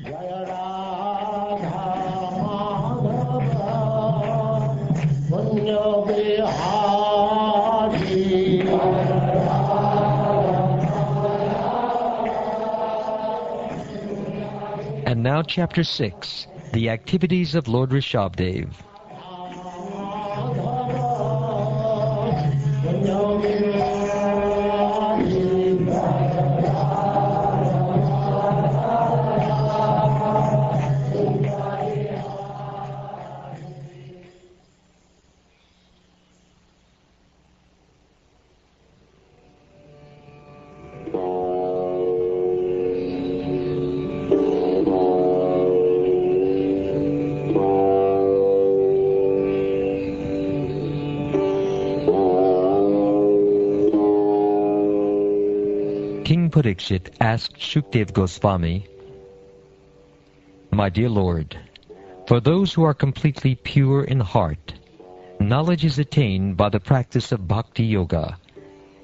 Jaya Radha Madhava Punya Bihari. And now Chapter 6, the activities of Lord Rishabdev. King Parikshit asked Shukdev Goswami, "My dear Lord, for those who are completely pure in heart, knowledge is attained by the practice of bhakti yoga,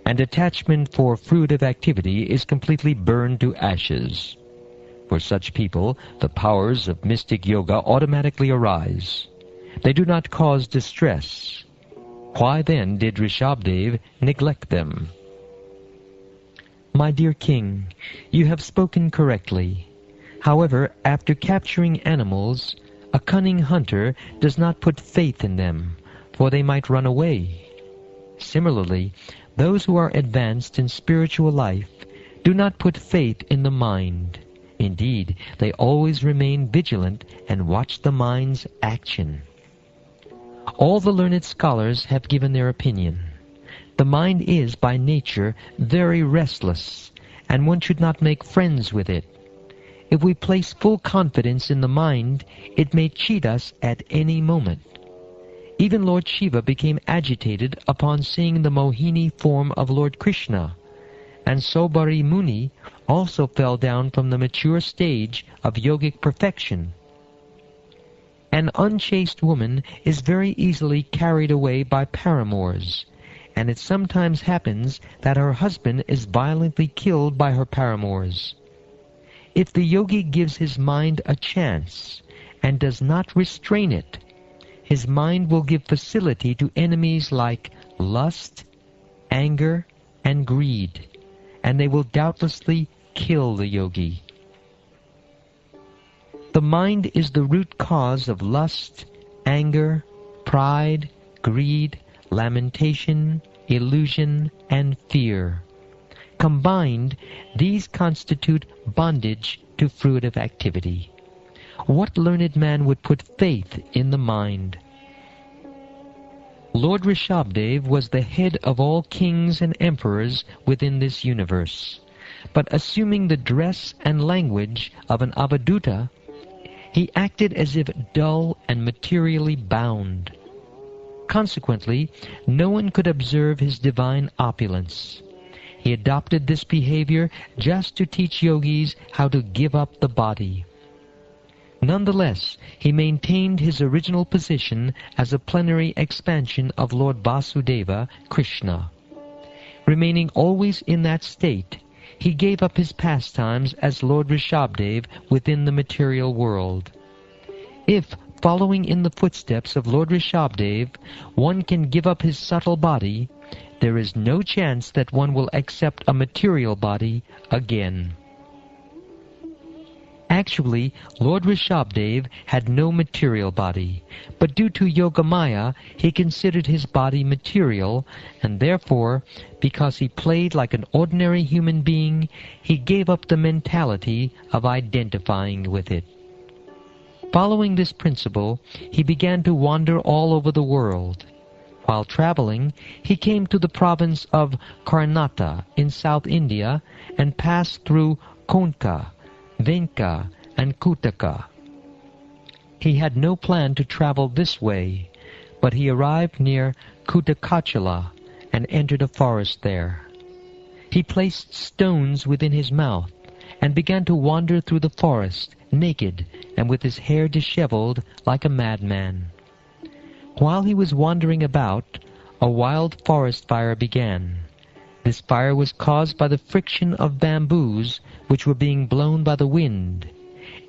and attachment for fruitive activity is completely burned to ashes. For such people, the powers of mystic yoga automatically arise. They do not cause distress. Why then did Rishabdev neglect them?" My dear King, you have spoken correctly. However, after capturing animals, a cunning hunter does not put faith in them, for they might run away. Similarly, those who are advanced in spiritual life do not put faith in the mind. Indeed, they always remain vigilant and watch the mind's action. All the learned scholars have given their opinion. The mind is, by nature, very restless, and one should not make friends with it. If we place full confidence in the mind, it may cheat us at any moment. Even Lord Shiva became agitated upon seeing the Mohini form of Lord Krishna, and Sobari Muni also fell down from the mature stage of yogic perfection. An unchaste woman is very easily carried away by paramours, and it sometimes happens that her husband is violently killed by her paramours. If the yogi gives his mind a chance and does not restrain it, his mind will give facility to enemies like lust, anger, and greed, and they will doubtlessly kill the yogi. The mind is the root cause of lust, anger, pride, greed, lamentation, illusion, and fear. Combined, these constitute bondage to fruitive activity. What learned man would put faith in the mind? Lord Rishabdev was the head of all kings and emperors within this universe, but assuming the dress and language of an avaduta, he acted as if dull and materially bound. Consequently, no one could observe his divine opulence. He adopted this behavior just to teach yogis how to give up the body. Nonetheless, he maintained his original position as a plenary expansion of Lord Vasudeva, Krishna. Remaining always in that state, he gave up his pastimes as Lord Rishabdev within the material world. If, following in the footsteps of Lord Rishabdev, one can give up his subtle body, there is no chance that one will accept a material body again. Actually, Lord Rishabdev had no material body, but due to Yogamaya, he considered his body material, and therefore, because he played like an ordinary human being, he gave up the mentality of identifying with it. Following this principle, he began to wander all over the world. While traveling, he came to the province of Karnataka in South India and passed through Konka, Venka, and Kutaka. He had no plan to travel this way, but he arrived near Kutakachala and entered a forest there. He placed stones within his mouth and began to wander through the forest, naked and with his hair disheveled like a madman. While he was wandering about, a wild forest fire began. This fire was caused by the friction of bamboos which were being blown by the wind.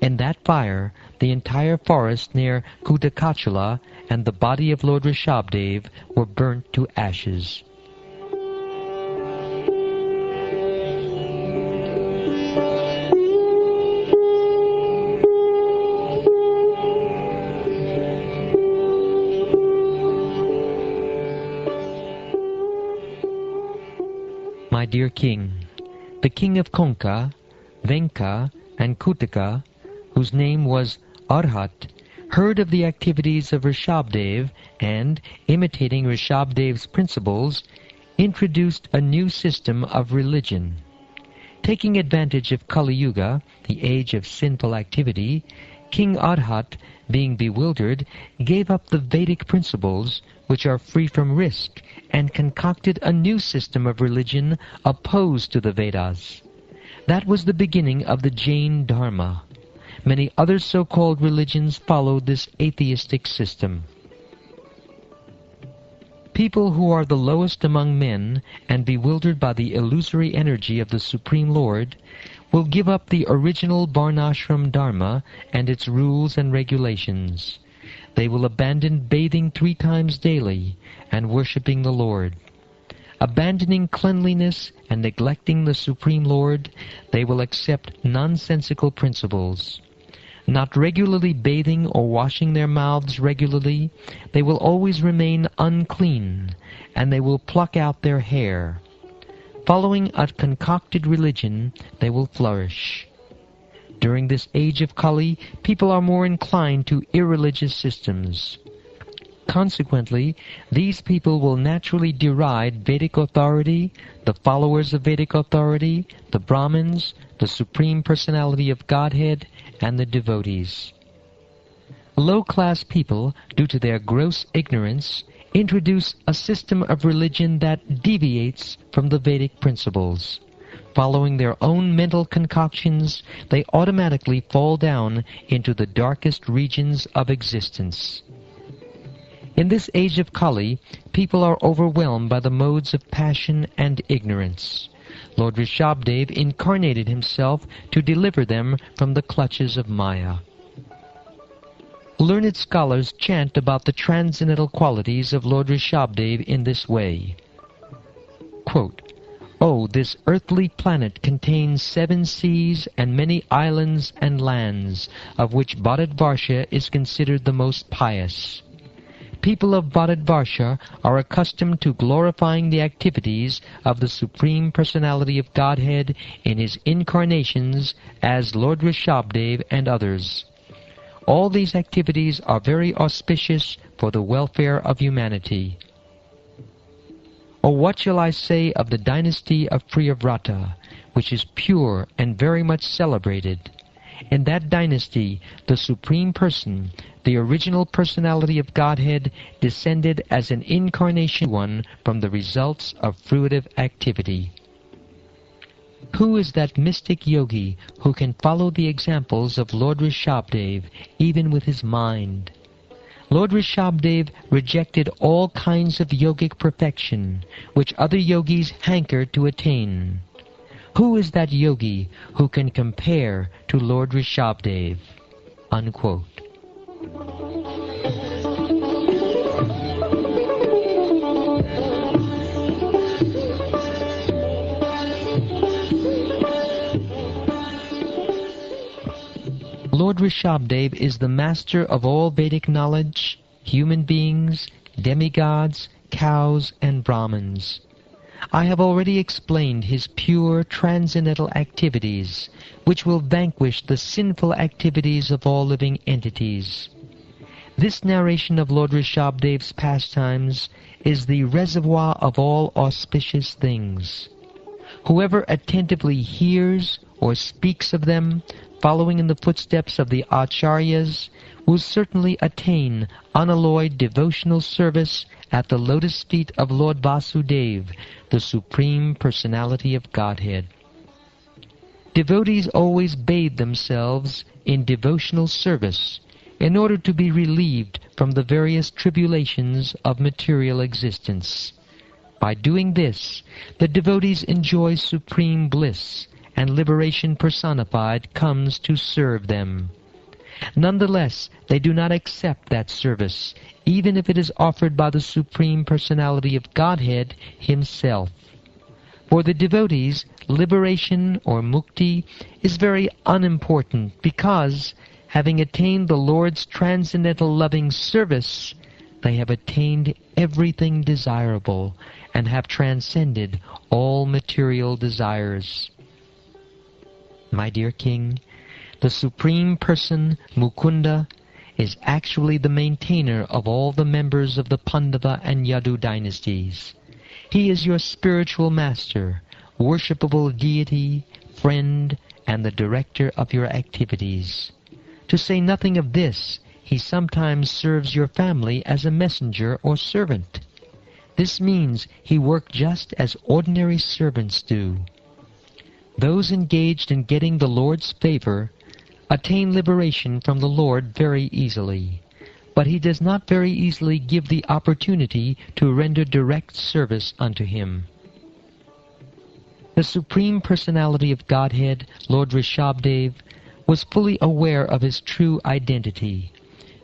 In that fire, the entire forest near Kutakachala and the body of Lord Rishabdev were burnt to ashes. My dear King, the king of Konka, Venka, and Kutaka, whose name was Arhat, heard of the activities of Rishabdev and, imitating Rishabdev's principles, introduced a new system of religion. Taking advantage of Kali Yuga, the age of sinful activity, King Arhat, being bewildered, gave up the Vedic principles, which are free from risk, and concocted a new system of religion opposed to the Vedas. That was the beginning of the Jain Dharma. Many other so-called religions followed this atheistic system. People who are the lowest among men and bewildered by the illusory energy of the Supreme Lord will give up the original Varnashram Dharma and its rules and regulations. They will abandon bathing 3 times daily and worshipping the Lord. Abandoning cleanliness and neglecting the Supreme Lord, they will accept nonsensical principles. Not regularly bathing or washing their mouths regularly, they will always remain unclean, and they will pluck out their hair. Following a concocted religion, they will flourish. During this age of Kali, people are more inclined to irreligious systems. Consequently, these people will naturally deride Vedic authority, the followers of Vedic authority, the Brahmins, the Supreme Personality of Godhead, and the devotees. Low-class people, due to their gross ignorance, introduce a system of religion that deviates from the Vedic principles. Following their own mental concoctions, they automatically fall down into the darkest regions of existence. In this age of Kali, people are overwhelmed by the modes of passion and ignorance. Lord Rishabdev incarnated himself to deliver them from the clutches of Maya. Learned scholars chant about the transcendental qualities of Lord Rishabdev in this way. Quote, "Oh, this earthly planet contains 7 seas and many islands and lands, of which Bharatvarsha is considered the most pious. People of Bharatvarsha are accustomed to glorifying the activities of the Supreme Personality of Godhead in his incarnations as Lord Rishabdev and others. All these activities are very auspicious for the welfare of humanity. Or what shall I say of the dynasty of Priyavrata, which is pure and very much celebrated? In that dynasty, the Supreme Person, the original personality of Godhead, descended as an incarnation one from the results of fruitive activity. Who is that mystic yogi who can follow the examples of Lord Rishabdev even with his mind? Lord Rishabdev rejected all kinds of yogic perfection, which other yogis hanker to attain. Who is that yogi who can compare to Lord Rishabdev?" Unquote. Lord Rishabdev is the master of all Vedic knowledge, human beings, demigods, cows, and Brahmins. I have already explained his pure transcendental activities, which will vanquish the sinful activities of all living entities. This narration of Lord Rishabdev's pastimes is the reservoir of all auspicious things. Whoever attentively hears or speaks of them, following in the footsteps of the Acharyas, will certainly attain unalloyed devotional service at the lotus feet of Lord Vasudeva, the Supreme Personality of Godhead. Devotees always bathe themselves in devotional service in order to be relieved from the various tribulations of material existence. By doing this, the devotees enjoy supreme bliss and liberation personified comes to serve them. Nonetheless, they do not accept that service, even if it is offered by the Supreme Personality of Godhead Himself. For the devotees, liberation or mukti is very unimportant because, having attained the Lord's transcendental loving service, they have attained everything desirable and have transcended all material desires. My dear King, the Supreme Person, Mukunda, is actually the maintainer of all the members of the Pandava and Yadu dynasties. He is your spiritual master, worshipable deity, friend, and the director of your activities. To say nothing of this, he sometimes serves your family as a messenger or servant. This means he worked just as ordinary servants do. Those engaged in getting the Lord's favor attain liberation from the Lord very easily, but he does not very easily give the opportunity to render direct service unto him. The Supreme Personality of Godhead, Lord Rishabdev, was fully aware of his true identity.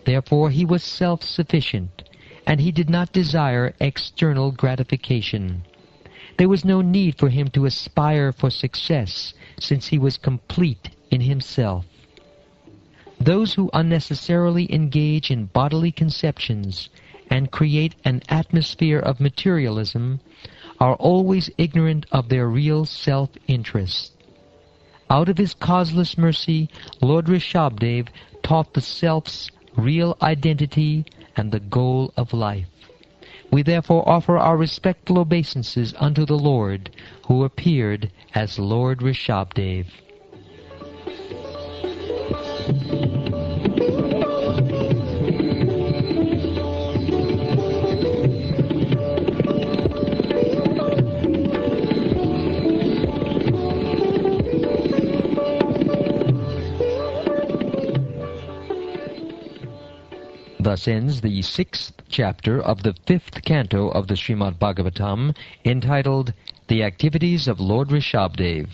Therefore he was self-sufficient, and he did not desire external gratification. There was no need for him to aspire for success, since he was complete in himself. Those who unnecessarily engage in bodily conceptions and create an atmosphere of materialism are always ignorant of their real self-interest. Out of his causeless mercy, Lord Rishabdev taught the self's real identity and the goal of life. We therefore offer our respectful obeisances unto the Lord, who appeared as Lord Rishabdev. Thus ends the 6th chapter of the 5th canto of the Srimad-Bhagavatam, entitled The Activities of Lord Rishabdev.